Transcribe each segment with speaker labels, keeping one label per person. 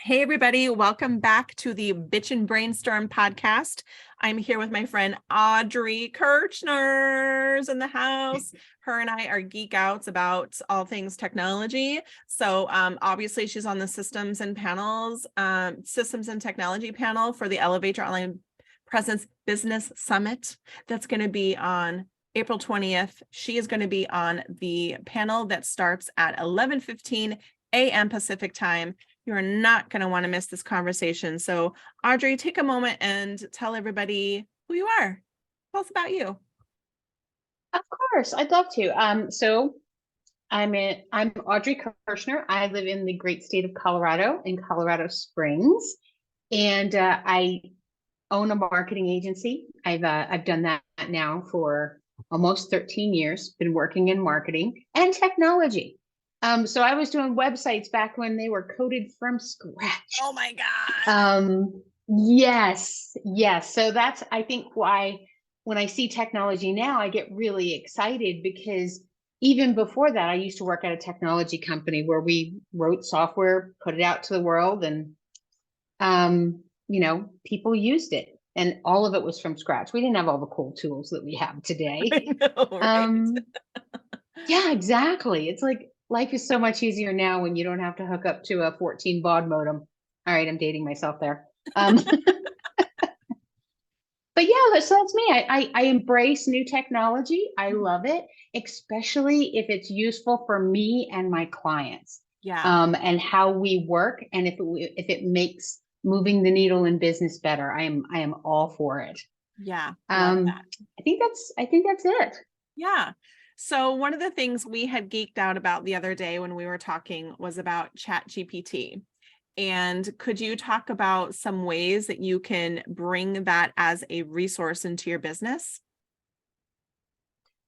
Speaker 1: Hey, everybody. Welcome back to the Bitch and Brainstorm podcast. I'm here with my friend Audrey Kerchner's in the house. Her and I are geek outs about all things technology. So obviously she's on the systems and technology panel for the Elevate Your Online Presence Business Summit. That's going to be on April 20th. She is going to be on the panel that starts at 11:15 a.m. Pacific time. You're not going to want to miss this conversation. So Audrey, take a moment and tell everybody who you are. Tell us about you.
Speaker 2: Of course, I'd love to. So I'm Audrey Kerchner. I live in the great state of Colorado, in Colorado Springs, and I own a marketing agency. I've done that now for almost 13 years. Been working in marketing and technology. So I was doing websites back when they were coded from scratch.
Speaker 1: Oh my God.
Speaker 2: Yes, yes. So that's, I think, why when I see technology now, I get really excited because even before that, I used to work at a technology company where we wrote software, put it out to the world, and people used it, and all of it was from scratch. We didn't have all the cool tools that we have today.
Speaker 1: I know, right?
Speaker 2: Yeah, exactly. It's like life is so much easier now when you don't have to hook up to a 14 baud modem. All right, I'm dating myself there. But yeah, so that's me. I embrace new technology. I love it, especially if it's useful for me and my clients.
Speaker 1: Yeah.
Speaker 2: And how we work, and if it makes moving the needle in business better, I am all for it.
Speaker 1: Yeah. Love that.
Speaker 2: I think that's it.
Speaker 1: Yeah. So one of the things we had geeked out about the other day when we were talking was about ChatGPT. And could you talk about some ways that you can bring that as a resource into your business?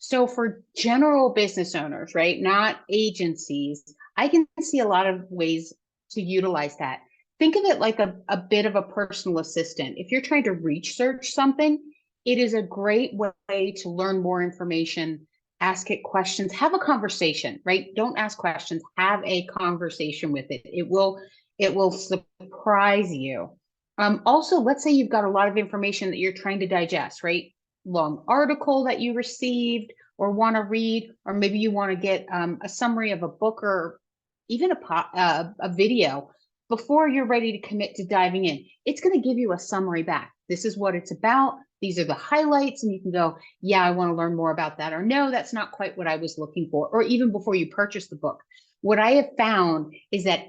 Speaker 2: So for general business owners, right, not agencies, I can see a lot of ways to utilize that. Think of it like a bit of a personal assistant. If you're trying to research something, it is a great way to learn more information, ask it questions, have a conversation, right? Don't ask questions, have a conversation with it. It will surprise you. Also, let's say you've got a lot of information that you're trying to digest, right? Long article that you received or want to read, or maybe you want to get a summary of a book or even a video before you're ready to commit to diving in. It's going to give you a summary back. This is what it's about. These are the highlights, and you can go, yeah, I want to learn more about that, or no, that's not quite what I was looking for, or even before you purchase the book. What I have found is that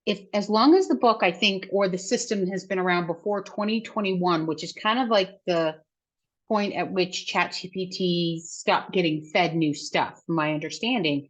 Speaker 2: if, as long as the book, I think, or the system has been around before 2021, which is kind of like the point at which ChatGPT stopped getting fed new stuff, from my understanding,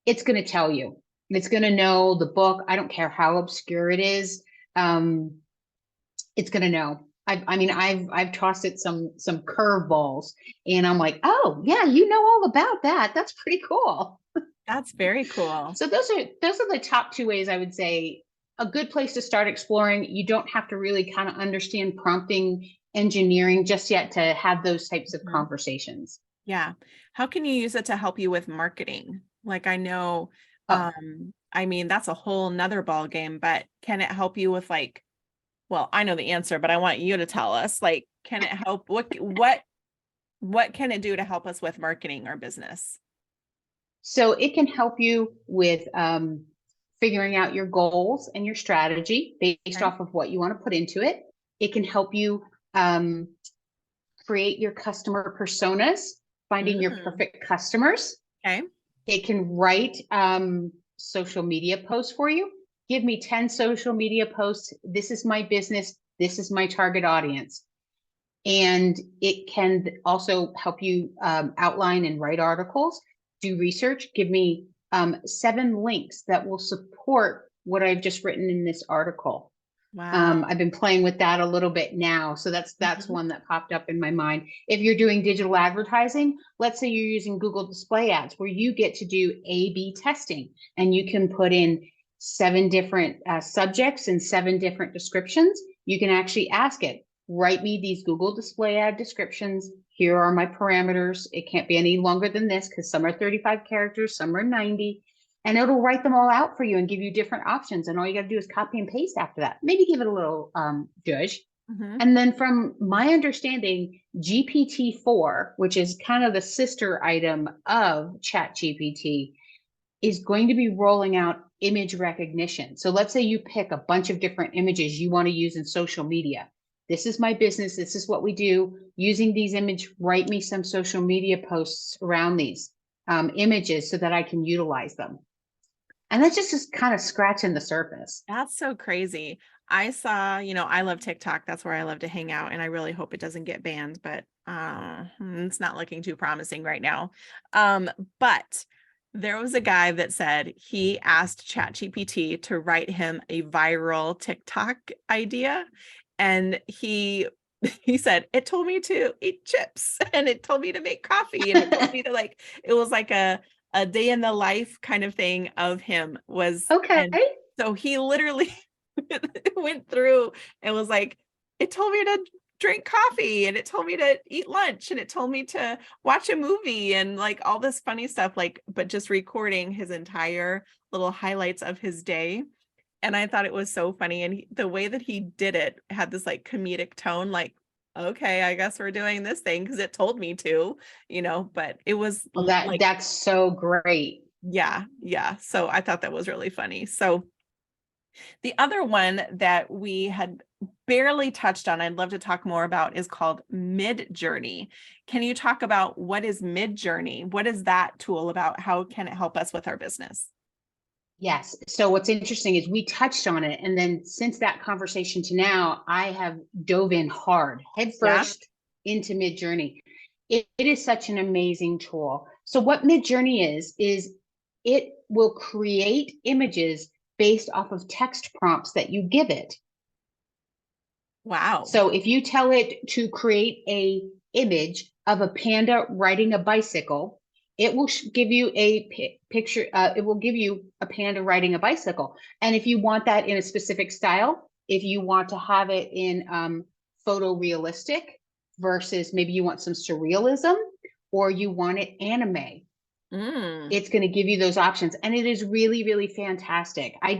Speaker 2: it's going to tell you. It's going to know the book. I don't care how obscure it is. It's going to know. I've tossed it some curveballs, and I'm like, oh yeah, you know all about that. That's pretty cool.
Speaker 1: That's very cool.
Speaker 2: So those are the top two ways I would say a good place to start exploring. You don't have to really kind of understand prompting engineering just yet to have those types of conversations.
Speaker 1: Yeah. How can you use it to help you with marketing? Like I know,
Speaker 2: Oh,
Speaker 1: that's a whole nother ball game, but can it help you with well, I know the answer, but I want you to tell us, can it help? What can it do to help us with marketing our business?
Speaker 2: so it can help you with figuring out your goals and your strategy based
Speaker 1: Okay.
Speaker 2: off of what you want to put into it. It can help you um, create your customer personas, finding your
Speaker 1: Mm,
Speaker 2: perfect customers.
Speaker 1: okay.
Speaker 2: It can write social media posts for you. Give me 10 social media posts. This is my business. This is my target audience. And it can also help you outline and write articles, do research. Give me 7 links that will support what I've just written in this article.
Speaker 1: Wow.
Speaker 2: I've been playing with that a little bit now. So that's
Speaker 1: Mhm.
Speaker 2: one that popped up in my mind. If you're doing digital advertising, let's say you're using Google display ads where you get to do A/B testing, and you can put in 7 different subjects and 7 different descriptions. You can actually ask it, write me these Google display ad descriptions. Here are my parameters. It can't be any longer than this because some are 35 characters, some are 90. and it'll write them all out for you and give you different options. And all you got to do is copy and paste after that. Maybe give it a little judge.
Speaker 1: Mhm.
Speaker 2: And then from my understanding, GPT-4, which is kind of the sister item of ChatGPT, is going to be rolling out image recognition. So let's say you pick a bunch of different images you want to use in social media. This is my business. This is what we do. Using these images, write me some social media posts around these images so that I can utilize them. And that's just kind of scratching the surface.
Speaker 1: That's so crazy. I saw, I love TikTok. That's where I love to hang out. And I really hope it doesn't get banned, but it's not looking too promising right now. But there was a guy that said he asked ChatGPT to write him a viral TikTok idea. And he said, it told me to eat chips and it told me to make coffee and it told me to it was like a day in the life kind of thing of him was.
Speaker 2: Okay.
Speaker 1: And so he literally went through and was like, it told me to drink coffee and it told me to eat lunch and it told me to watch a movie and all this funny stuff, but just recording his entire little highlights of his day. And I thought it was so funny. And the way that he did it had this comedic tone, okay, I guess we're doing this thing because it told me to, but it was
Speaker 2: that's so great.
Speaker 1: yeah. So I thought that was really funny. So the other one that we had barely touched on, I'd love to talk more about, is called Midjourney. Can you talk about what is Midjourney? What is that tool about? How can it help us with our business?
Speaker 2: Yes. So what's interesting is we touched on it. And then since that conversation to now, I have dove in hard, head first into Midjourney. It is such an amazing tool. So what Midjourney is it will create images based off of text prompts that you give it.
Speaker 1: Wow.
Speaker 2: So if you tell it to create a image of a panda riding a bicycle, it will give you a picture. It will give you a panda riding a bicycle. And if you want that in a specific style, if you want to have it in photorealistic versus maybe you want some surrealism or you want it anime, it's going to give you those options. And it is really, really fantastic. I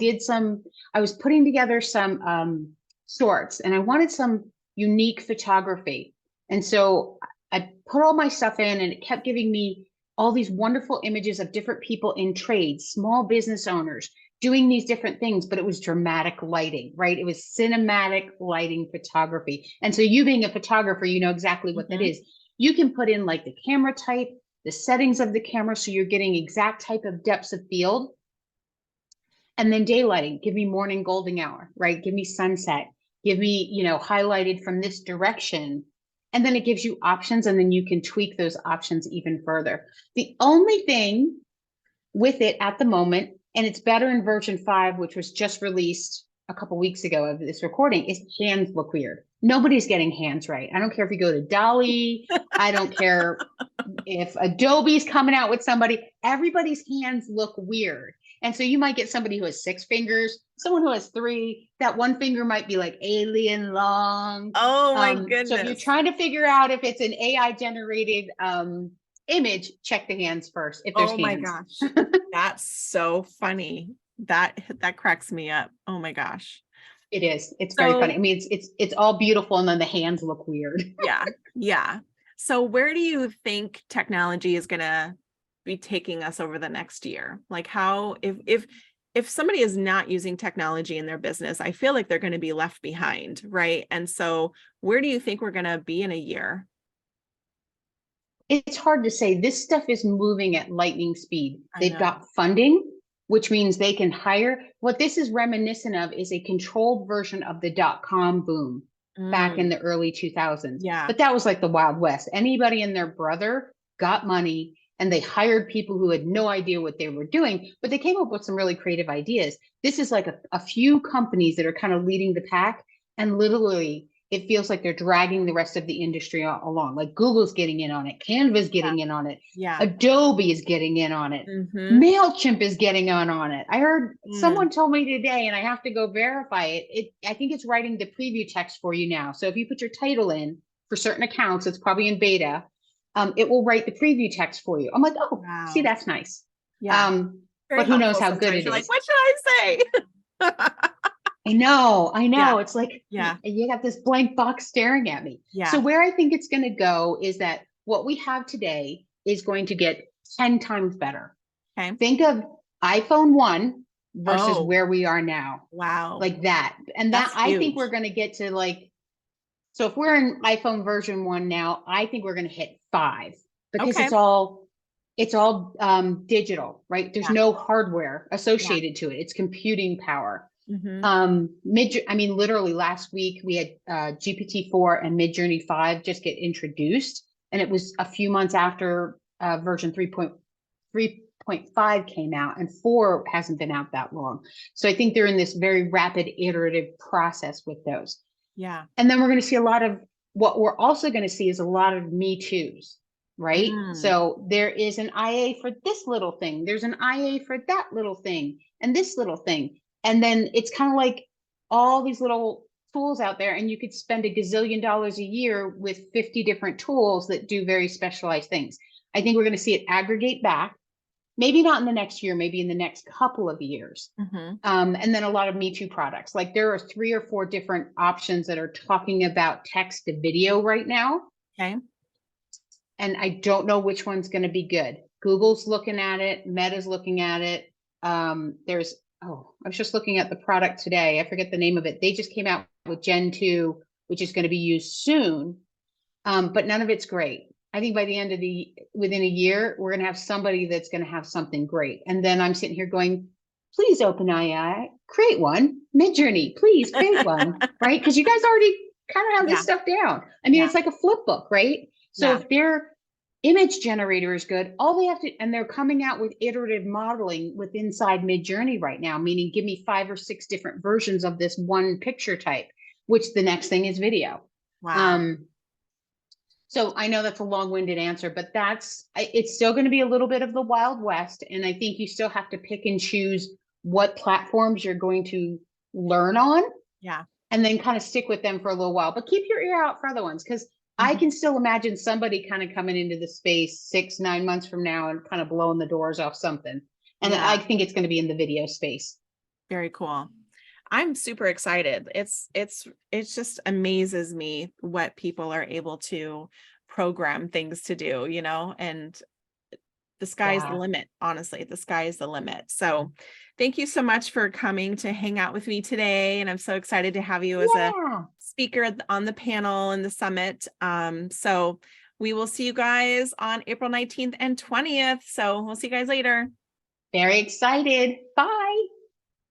Speaker 2: was putting together some shorts and I wanted some unique photography. And so I put all my stuff in and it kept giving me all these wonderful images of different people in trade, small business owners doing these different things, but it was dramatic lighting, right? It was cinematic lighting photography. And so you being a photographer, you know exactly what that is. You can put in the camera type, the settings of the camera, so you're getting exact type of depths of field. And then daylighting, give me morning golden hour, right? Give me sunset, give me, highlighted from this direction. And then it gives you options and then you can tweak those options even further. The only thing with it at the moment, and it's better in version 5, which was just released a couple weeks ago of this recording, is hands look weird. Nobody's getting hands right. I don't care if you go to Dolly. I don't care if Adobe's coming out with somebody. Everybody's hands look weird. And so you might get somebody who has 6 fingers, someone who has 3. That one finger might be alien long.
Speaker 1: Oh my goodness.
Speaker 2: So if you're trying to figure out if it's an AI generated image, check the hands first. If there's
Speaker 1: my gosh. That's so funny. That cracks me up. Oh my gosh.
Speaker 2: It is. It's very funny. I mean, it's all beautiful and then the hands look weird.
Speaker 1: Yeah. So where do you think technology is going to be taking us over the next year? How, if somebody is not using technology in their business, I feel like they're going to be left behind, right? And so where do you think we're going to be in a year?
Speaker 2: It's hard to say. This stuff is moving at lightning speed. They've got funding, which means they can hire. What this is reminiscent of is a controlled version of the .com boom back in the early 2000s.
Speaker 1: Yeah.
Speaker 2: But that was like the Wild West. Anybody and their brother got money and they hired people who had no idea what they were doing, but they came up with some really creative ideas. This is like a few companies that are kind of leading the pack, and literally it feels like they're dragging the rest of the industry along. Like Google's getting in on it, Canva's getting in on it, Adobe is getting in on it, MailChimp is getting on it. I heard someone told me today, and I have to go verify it. I think it's writing the preview text for you now. So if you put your title in for certain accounts, it's probably in beta. It will write the preview text for you. I'm like, oh, see, that's nice.
Speaker 1: Very
Speaker 2: but who knows
Speaker 1: helpful
Speaker 2: how good
Speaker 1: sometimes.
Speaker 2: it
Speaker 1: You're like,
Speaker 2: is.
Speaker 1: what should I say?
Speaker 2: I know.
Speaker 1: Yeah,
Speaker 2: It's like
Speaker 1: yeah,
Speaker 2: you got this blank box staring at me. So
Speaker 1: yeah.
Speaker 2: where I think it's going to go is that what we have today is going to get 10 times better.
Speaker 1: Okay.
Speaker 2: Think of iPhone 1 versus
Speaker 1: Oh,
Speaker 2: where we are now,
Speaker 1: wow.
Speaker 2: like that. And that
Speaker 1: That's
Speaker 2: I think we're
Speaker 1: huge.
Speaker 2: going to get to like, so if we're in iPhone version 1 now, I think we're going to hit 5 because
Speaker 1: Okay.
Speaker 2: it's all digital, right? There's
Speaker 1: Yeah,
Speaker 2: no hardware
Speaker 1: yeah.
Speaker 2: associated to it. It's computing power.
Speaker 1: Mm-hmm.
Speaker 2: I mean, literally last week we had GPT-4 and Midjourney 5 just get introduced, and it was a few months after version 3.5 came out, and 4 hasn't been out that long. So I think they're in this very rapid iterative process with those.
Speaker 1: Yeah.
Speaker 2: And then we're going to see a lot of what we're also going to see is a lot of Me Too's, right?
Speaker 1: Mm,
Speaker 2: So there is an IA for this little thing, there's an IA for that little thing, and this little thing. And then it's kind of like all these little tools out there, and you could spend a gazillion dollars a year with 50 different tools that do very specialized things. I think we're going to see it aggregate back, maybe not in the next year, maybe in the next couple of years.
Speaker 1: mm-hmm.
Speaker 2: And then a lot of Me Too products. Like there are 3 or 4 different options that are talking about text to video right now.
Speaker 1: Okay.
Speaker 2: And I don't know which one's going to be good. Google's looking at it, Meta's looking at it. I was just looking at the product today. I forget the name of it. They just came out with Gen 2, which is going to be used soon. But none of it's great. I think by the end of within a year, we're going to have somebody that's going to have something great. And then I'm sitting here going, please OpenAI, create one. Midjourney, please create one, right? Because you guys already kind of have this
Speaker 1: Yeah,
Speaker 2: stuff down. I mean,
Speaker 1: yeah,
Speaker 2: it's like a flip book, right? So
Speaker 1: yeah.
Speaker 2: if their image generator is good, all they have to, and they're coming out with iterative modeling with inside Midjourney right now, meaning give me 5 or 6 different versions of this one picture type, which the next thing is video.
Speaker 1: Wow.
Speaker 2: So I know that's a long-winded answer, but it's still going to be a little bit of the Wild West. And I think you still have to pick and choose what platforms you're going to learn on
Speaker 1: Yeah.
Speaker 2: and then kind of stick with them for a little while. But keep your ear out for other ones, because I
Speaker 1: Mhm.
Speaker 2: can still imagine somebody kind of coming into the space 6-9 months from now and kind of blowing the doors off something. And I
Speaker 1: Yeah.
Speaker 2: think it's going to be in the video space.
Speaker 1: Very cool. I'm super excited. It just amazes me what people are able to program things to do, and the sky's the
Speaker 2: Yeah.
Speaker 1: limit. Honestly, the sky is the limit. So thank you so much for coming to hang out with me today. And I'm so excited to have you as a
Speaker 2: Yeah.
Speaker 1: speaker on the panel and the summit. So we will see you guys on April 19th and 20th. So we'll see you guys later.
Speaker 2: Very excited. Bye.